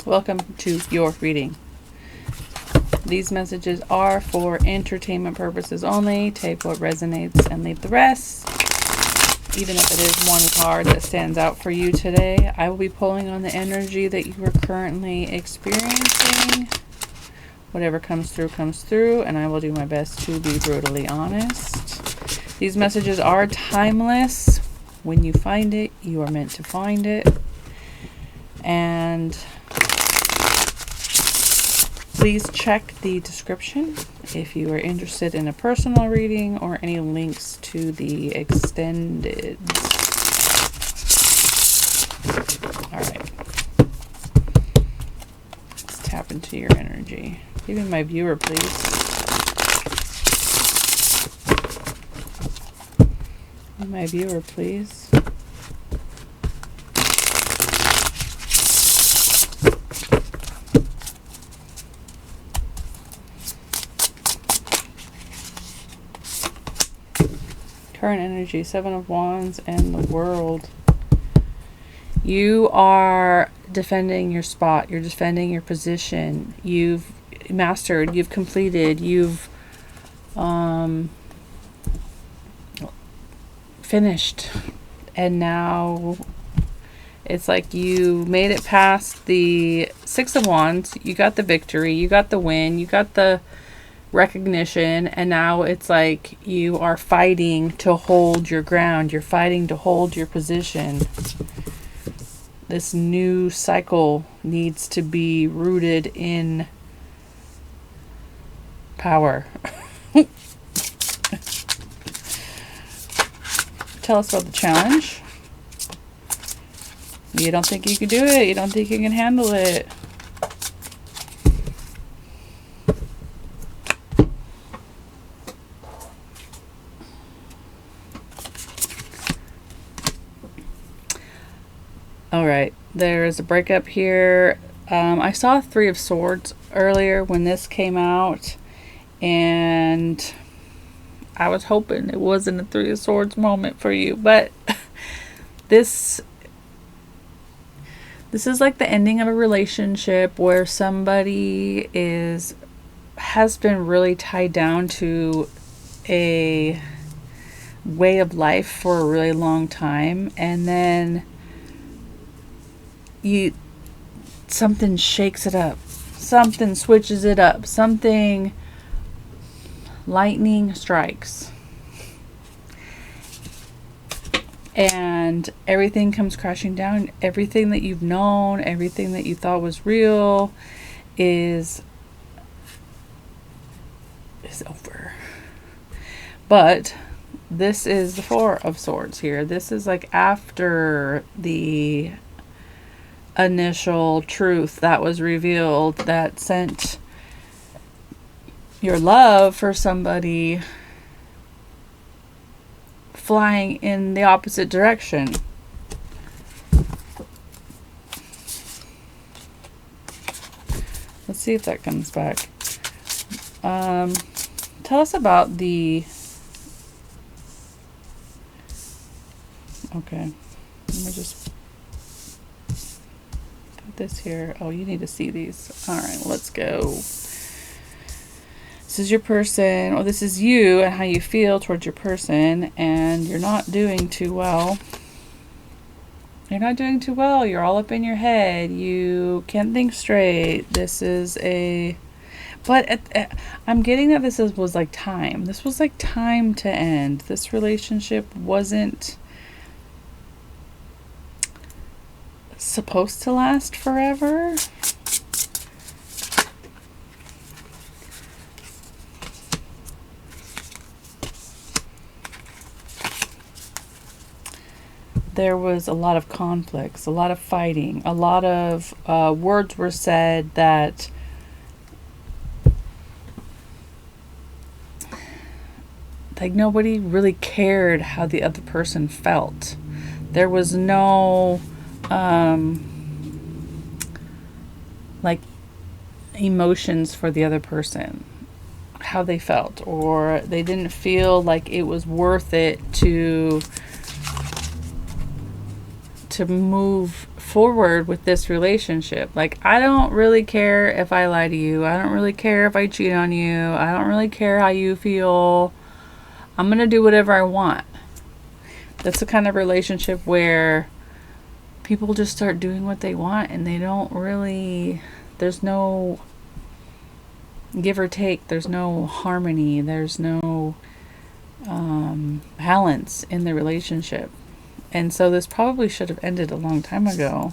Welcome to your reading. These messages are for entertainment purposes only. Take what resonates and leave the rest. Even if it is one card that stands out for you today, I will be pulling on the energy that you are currently experiencing. Whatever comes through, and I will do my best to be brutally honest. These messages are timeless. When you find it, you are meant to find it. And please check the description if you are interested in a personal reading or any links to the extended. Alright. Let's tap into your energy. Even my viewer, please. My viewer, please. Current energy, Seven of Wands and the World. You are defending your spot. You're defending your position. You've mastered. You've completed. You've finished. And now it's like you made it past the Six of Wands. You got the victory. You got the win. You got the recognition, and now it's like you are fighting to hold your ground. You're fighting to hold your position. This new cycle needs to be rooted in power. Tell us about the challenge. You don't think you can do it. You don't think you can handle it. Alright, there's a breakup here. I saw Three of Swords earlier when this came out, and I was hoping it wasn't a Three of Swords moment for you, but this is like the ending of a relationship where somebody has been really tied down to a way of life for a really long time, and then something shakes it up, something switches it up, something lightning strikes, and everything comes crashing down. Everything that you've known, everything that you thought was real is over. But this is the Four of Swords here. This is like after the initial truth that was revealed that sent your love for somebody flying in the opposite direction. Let's see if that comes back. Tell us about the... Okay. Let me just put this here. Oh, you need to see these. Alright, let's go. This is your person, or this is you and how you feel towards your person, and you're not doing too well. You're not doing too well. You're all up in your head. You can't think straight. This is a... But I'm getting that was like time. This was like time to end. This relationship wasn't supposed to last forever. There was a lot of conflicts, a lot of fighting, a lot of words were said that like nobody really cared how the other person felt. There was no like emotions for the other person, how they felt, or they didn't feel like it was worth it to to move forward with this relationship. Like, I don't really care if I lie to you. I don't really care if I cheat on you. I don't really care how you feel. I'm going to do whatever I want. That's the kind of relationship where people just start doing what they want and they don't really, there's no give or take, there's no harmony, there's no balance in the relationship. And so this probably should have ended a long time ago.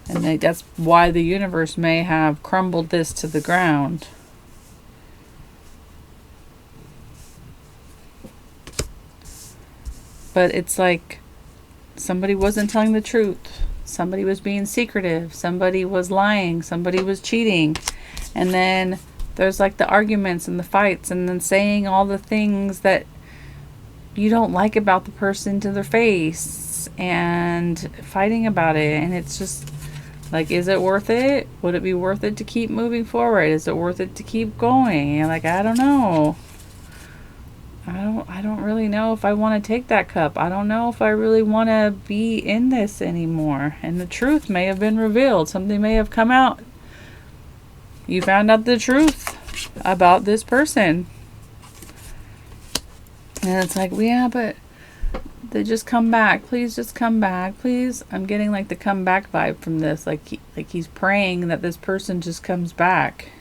And that's why the universe may have crumbled this to the ground. But it's like somebody wasn't telling the truth. Somebody was being secretive. Somebody was lying. Somebody was cheating. And then there's like the arguments and the fights and then saying all the things that you don't like about the person to their face and fighting about it. And it's just like, is it worth it? Would it be worth it to keep moving forward? Is it worth it to keep going? And like, I don't know. I don't really know if I want to take that cup. I don't know if I really want to be in this anymore. And the truth may have been revealed. Something may have come out. You found out the truth about this person. And it's like, well, yeah, but they just come back. Please just come back. Please. I'm getting like the come back vibe from this. Like he's praying that this person just comes back.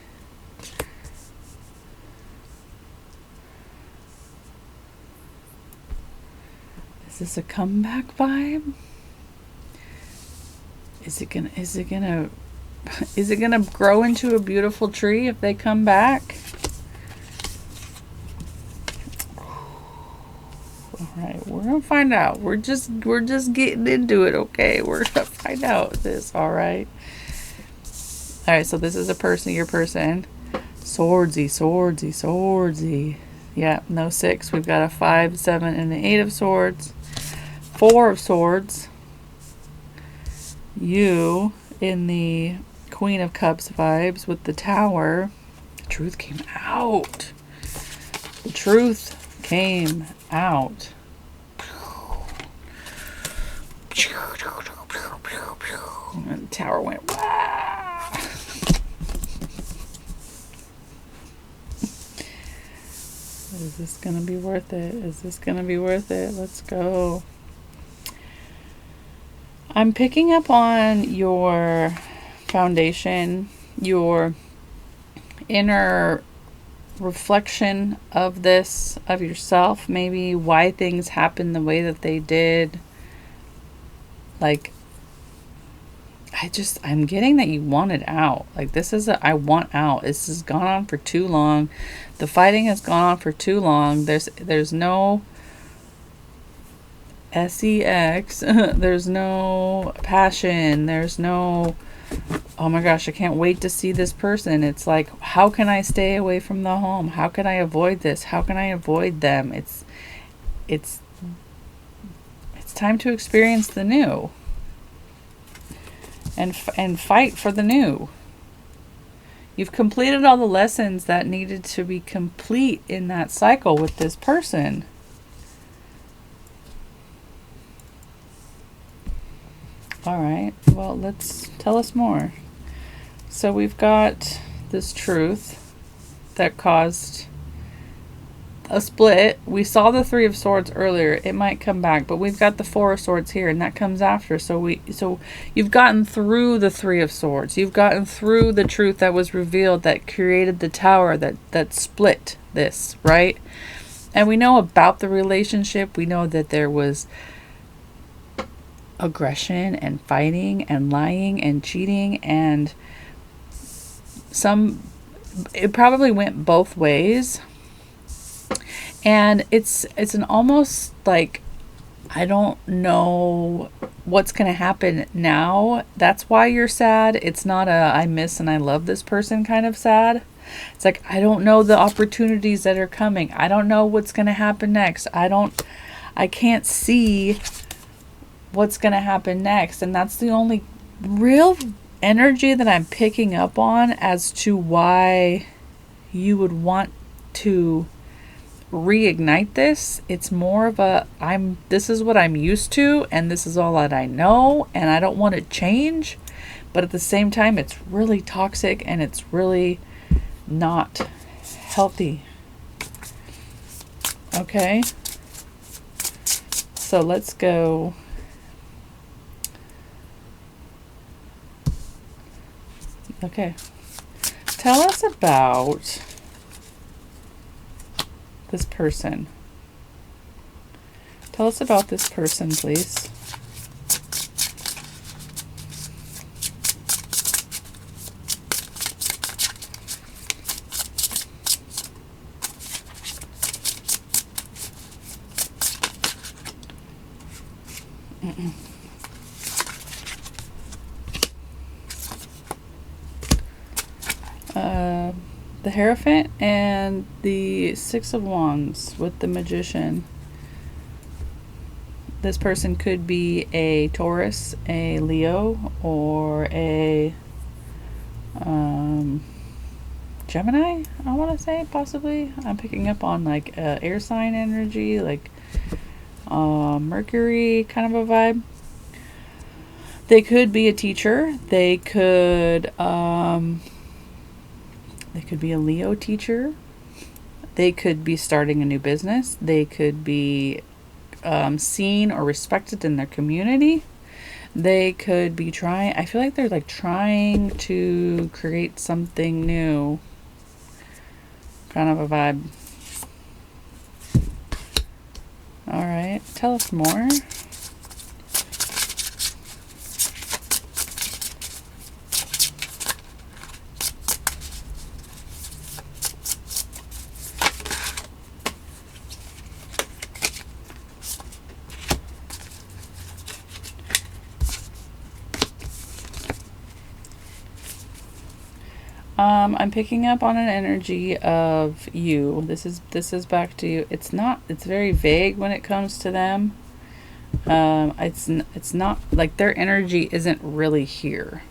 Is this a comeback vibe? Is it gonna grow into a beautiful tree if they come back? All right, we're gonna find out. We're just getting into it, okay? We're gonna find out this, all right? All right, so this is a person, your person. Swordsy. Yeah, no 6. We've got a 5, 7, and an 8 of swords. 4 of swords. You in the Queen of Cups vibes with the Tower. Truth came out. The truth came out. And the Tower went, wah! Is this gonna be worth it? Is this gonna be worth it? Let's go. I'm picking up on your foundation, your inner reflection of this, of yourself, maybe why things happened the way that they did. Like, I'm getting that you wanted out. Like, this is I want out. This has gone on for too long. The fighting has gone on for too long. There's no sex. There's no passion. There's no, oh my gosh, I can't wait to see this person. It's like, how can I stay away from the home? How can I avoid this? How can I avoid them? It's time to experience the new and fight for the new. You've completed all the lessons that needed to be complete in that cycle with this person. All right, well, tell us more. So we've got this truth that caused a split. We saw the 3 of swords earlier. It might come back, but we've got the 4 of swords here, and that comes after. So you've gotten through the 3 of swords. You've gotten through the truth that was revealed that created the Tower that split this, right? And we know about the relationship. We know that there was aggression and fighting and lying and cheating, and it probably went both ways. And it's an almost like, I don't know what's going to happen now. That's why you're sad. It's not a I miss and I love this person kind of sad. It's like, I don't know the opportunities that are coming. I don't know what's going to happen next. I can't see what's going to happen next. And that's the only real energy that I'm picking up on as to why you would want to reignite this. It's more of a, this is what I'm used to, and this is all that I know, and I don't want to change. But at the same time, it's really toxic and it's really not healthy. Okay. So let's go. Okay. Tell us about this person. Tell us about this person, please. The Hierophant and the Six of Wands with the Magician. This person could be a Taurus, a Leo, or a Gemini, I want to say, possibly. I'm picking up on like air sign energy, like Mercury kind of a vibe. They could be a teacher. They could be a Leo teacher. They could be starting a new business. They could be seen or respected in their community. They could be trying, I feel like they're like trying to create something new. Kind of a vibe. All right, tell us more. I'm picking up on an energy of you. This is back to you. It's very vague when it comes to them. It's not like their energy isn't really here.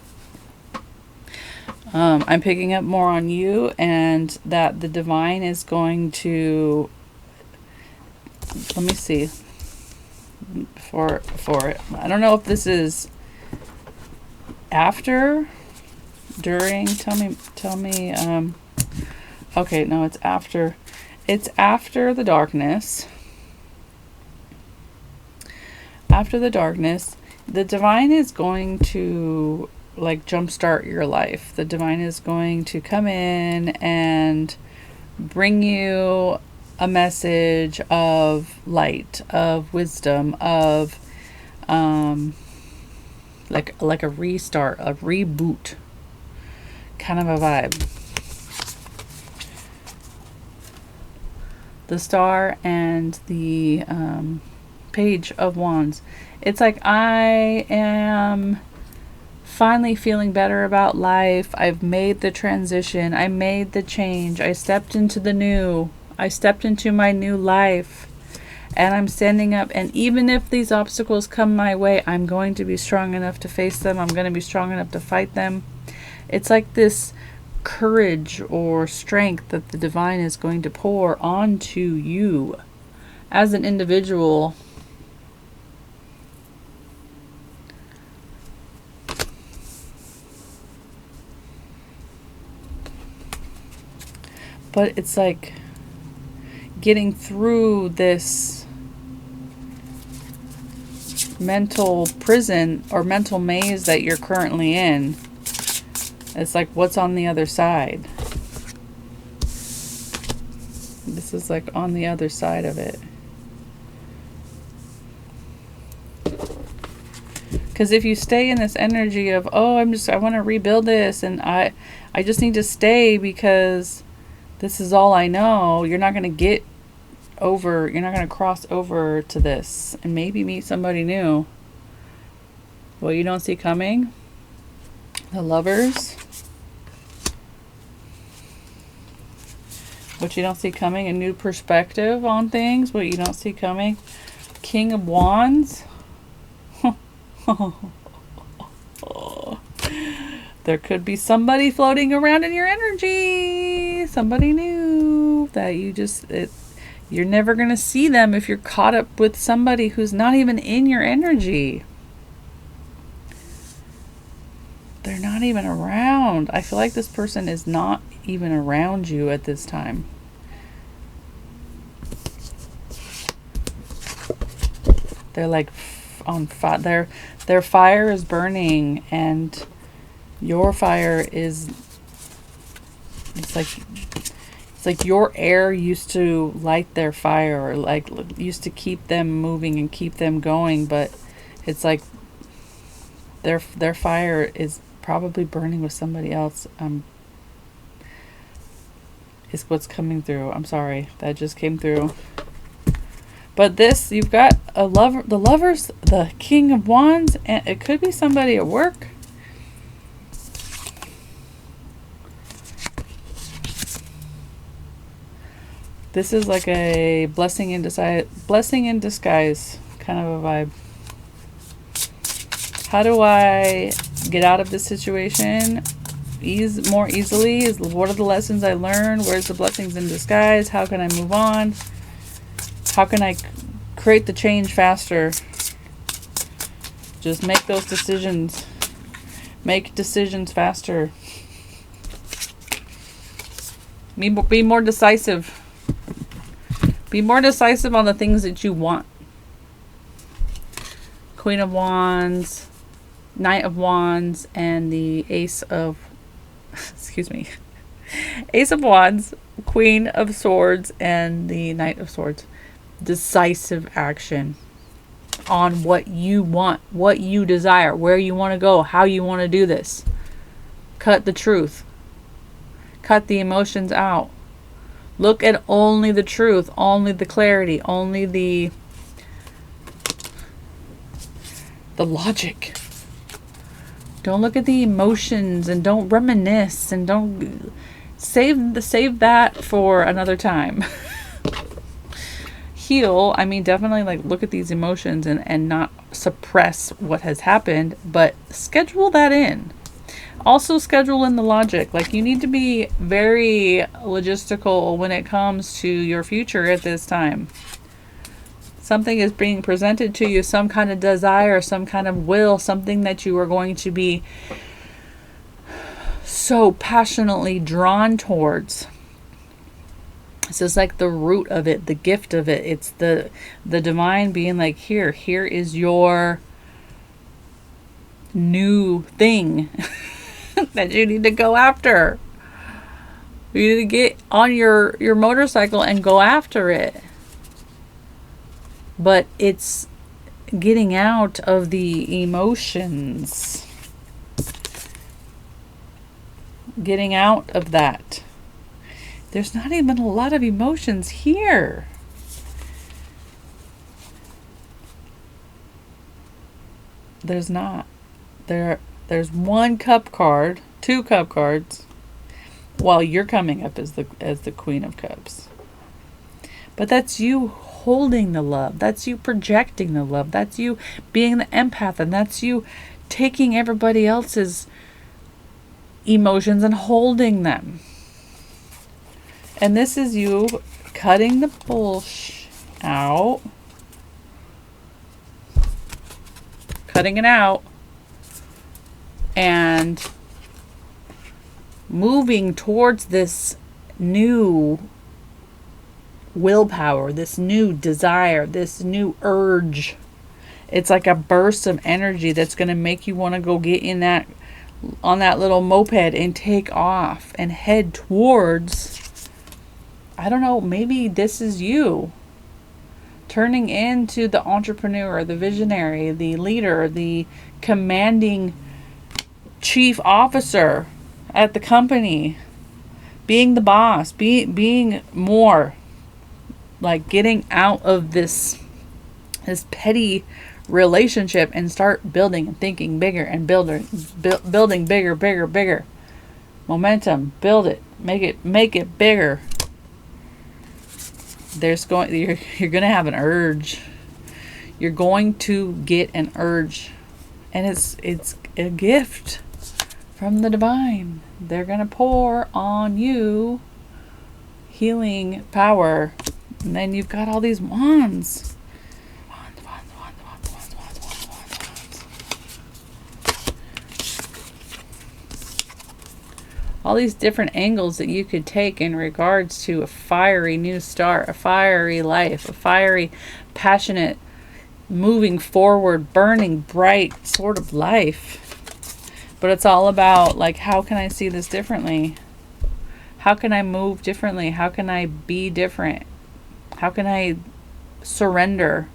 I'm picking up more on you, and that the divine is going to, let me see, for it. I don't know if this is after, during, tell me, okay, no, it's after the darkness. After the darkness, the divine is going to like jumpstart your life. The divine is going to come in and bring you a message of light, of wisdom, of like a restart, a reboot kind of a vibe. The Star and the Page of Wands. It's like I am finally feeling better about life. I've made the transition. I made the change. I stepped into the new. I stepped into my new life. And I'm standing up. And even if these obstacles come my way, I'm going to be strong enough to face them. I'm going to be strong enough to fight them. It's like this courage or strength that the divine is going to pour onto you as an individual. But it's like getting through this mental prison or mental maze that you're currently in. It's like, what's on the other side? This is like on the other side of it. Because if you stay in this energy of, oh, I want to rebuild this, and I just need to stay because this is all I know, you're not going to get over, you're not going to cross over to this and maybe meet somebody new. What you don't see coming, the Lovers. What you don't see coming, a new perspective on things. What you don't see coming, King of Wands. There could be somebody floating around in your energy. Somebody new that You're never going to see them if you're caught up with somebody who's not even in your energy. They're not even around. I feel like this person is not even around you at this time. They're like on fire. Their fire is burning, and your fire is. It's like your air used to light their fire, or like used to keep them moving and keep them going, but it's like their fire is probably burning with somebody else. Is what's coming through. I'm sorry, that just came through. But this, you've got a lover, the Lovers, the King of Wands, and it could be somebody at work. This is like a blessing in disguise kind of a vibe. How do I get out of this situation more easily? What are the lessons I learned? Where's the blessings in disguise? How can I move on? How can I create the change faster? Just make those decisions. Make decisions faster. Be more decisive. Be more decisive on the things that you want. Queen of Wands, Knight of Wands, and the Ace of... excuse me. Ace of Wands, Queen of Swords, and the Knight of Swords. Decisive action on what you want, what you desire, where you want to go, how you want to do this. Cut the truth. Cut the emotions out. Look at only the truth, only the clarity, only the logic. Don't look at the emotions, and don't reminisce, and don't save that for another time. Heal, I mean, definitely like look at these emotions and not suppress what has happened, but schedule that in. Also schedule in the logic. Like, you need to be very logistical when it comes to your future at this time. Something is being presented to you, some kind of desire, some kind of will, something that you are going to be so passionately drawn towards. This is like the root of it, the gift of it. It's the divine being like, here is your new thing that you need to go after. You need to get on your motorcycle and go after it. But it's getting out of the emotions. Getting out of that. There's not even a lot of emotions here. There's not. There's one cup card, two cup cards, while you're coming up as the Queen of Cups. But that's you holding the love. That's you projecting the love. That's you being the empath, and that's you taking everybody else's emotions and holding them. And this is you cutting the bullshit out. Cutting it out. And moving towards this new willpower, this new desire, this new urge. It's like a burst of energy that's going to make you want to go get on that little moped and take off and head towards, I don't know, maybe this is you turning into the entrepreneur, the visionary, the leader, the commanding chief officer at the company, being the boss, being more like getting out of this petty relationship and start building and thinking bigger and building bigger momentum. Build it, make it bigger. You're going to have an urge. You're going to get an urge, and it's a gift from the divine. They're going to pour on you healing power, And then you've got all these wands. All these different angles that you could take in regards to a fiery new start, a fiery life, a fiery, passionate, moving forward, burning bright sort of life. But it's all about, like, how can I see this differently? How can I move differently? How can I be different? How can I surrender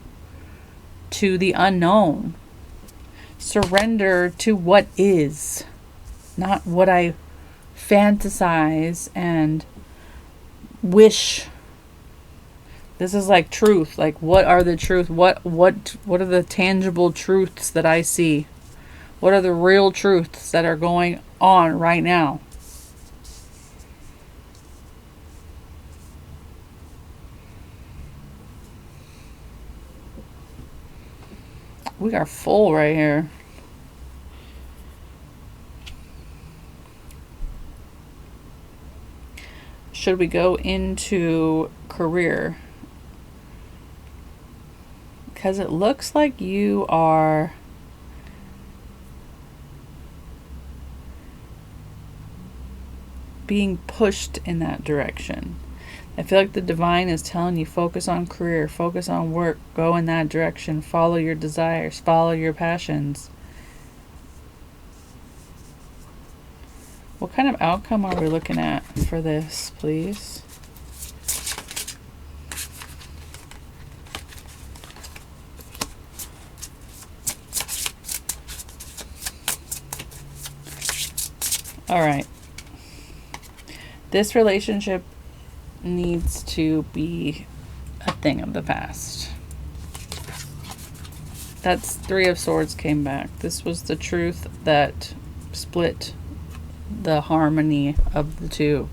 to the unknown? Surrender to what is, not what I fantasize and wish. This is like truth. Like, what are the truth? What are the tangible truths that I see? What are the real truths that are going on right now? We are full right here. Should we go into career? Because it looks like you are being pushed in that direction. I feel like the divine is telling you, focus on career, focus on work, go in that direction, follow your desires, follow your passions. What kind of outcome are we looking at for this, please? All right. This relationship needs to be a thing of the past. That's Three of Swords came back. This was the truth that split the harmony of the two.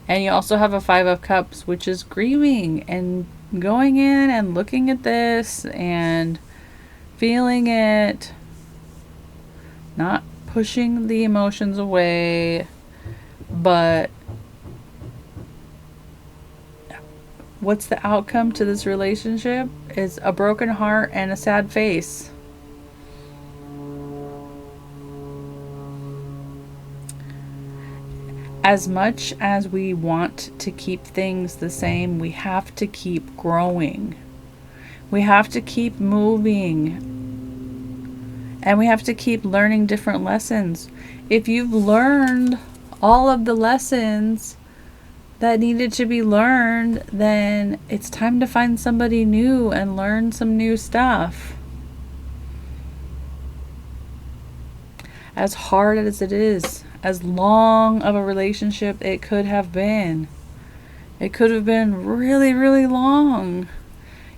And you also have a Five of Cups, which is grieving and going in and looking at this and feeling it, not pushing the emotions away, but what's the outcome to this relationship is a broken heart and a sad face. As much as we want to keep things the same, we have to keep growing. We have to keep moving. And we have to keep learning different lessons. If you've learned all of the lessons that needed to be learned, then it's time to find somebody new and learn some new stuff. As hard as it is, as long of a relationship it could have been. It could have been really, really long.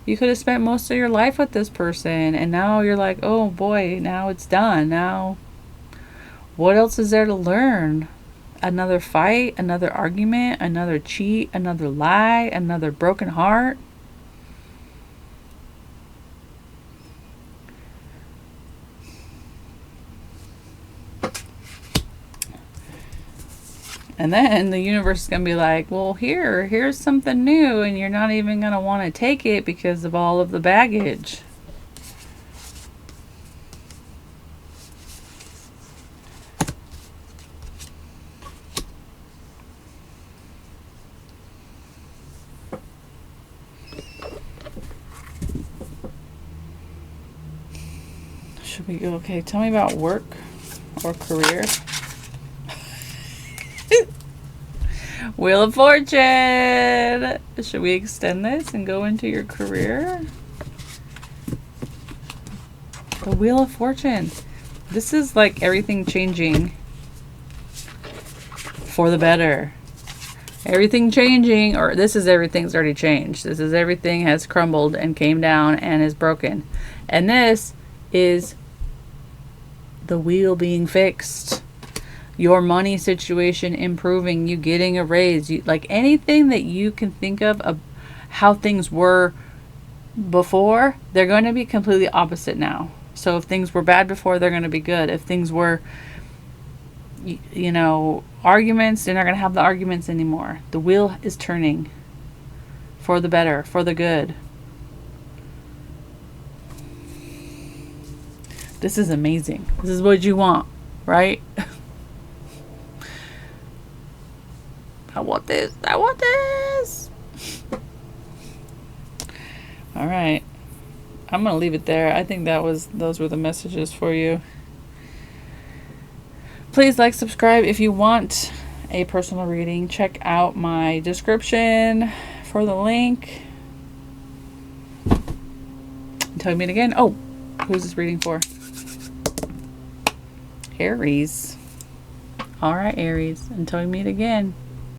You could have spent most of your life with this person, and now you're like, oh boy, now it's done. Now, what else is there to learn? Another fight, another argument, another cheat, another lie, another broken heart. And then the universe is going to be like, well, here's something new, and you're not even going to want to take it because of all of the baggage. Should we go? Okay, tell me about work or career. Wheel of Fortune. Should we extend this and go into your career? The Wheel of Fortune. This is like everything changing for the better. Everything changing, or this is everything's already changed. This is everything has crumbled and came down and is broken. And this is the wheel being fixed. Your money situation improving, you getting a raise, you, like anything that you can think of how things were before, they're going to be completely opposite now. So if things were bad before, they're going to be good. If things were, you know, arguments, they're not going to have the arguments anymore. The wheel is turning for the better, for the good. This is amazing. This is what you want, right? I want this. I want this. All right. I'm going to leave it there. I think those were the messages for you. Please like, subscribe if you want a personal reading. Check out my description for the link. Until we meet again. Oh, who's this reading for? Aries. All right, Aries. Until we meet again.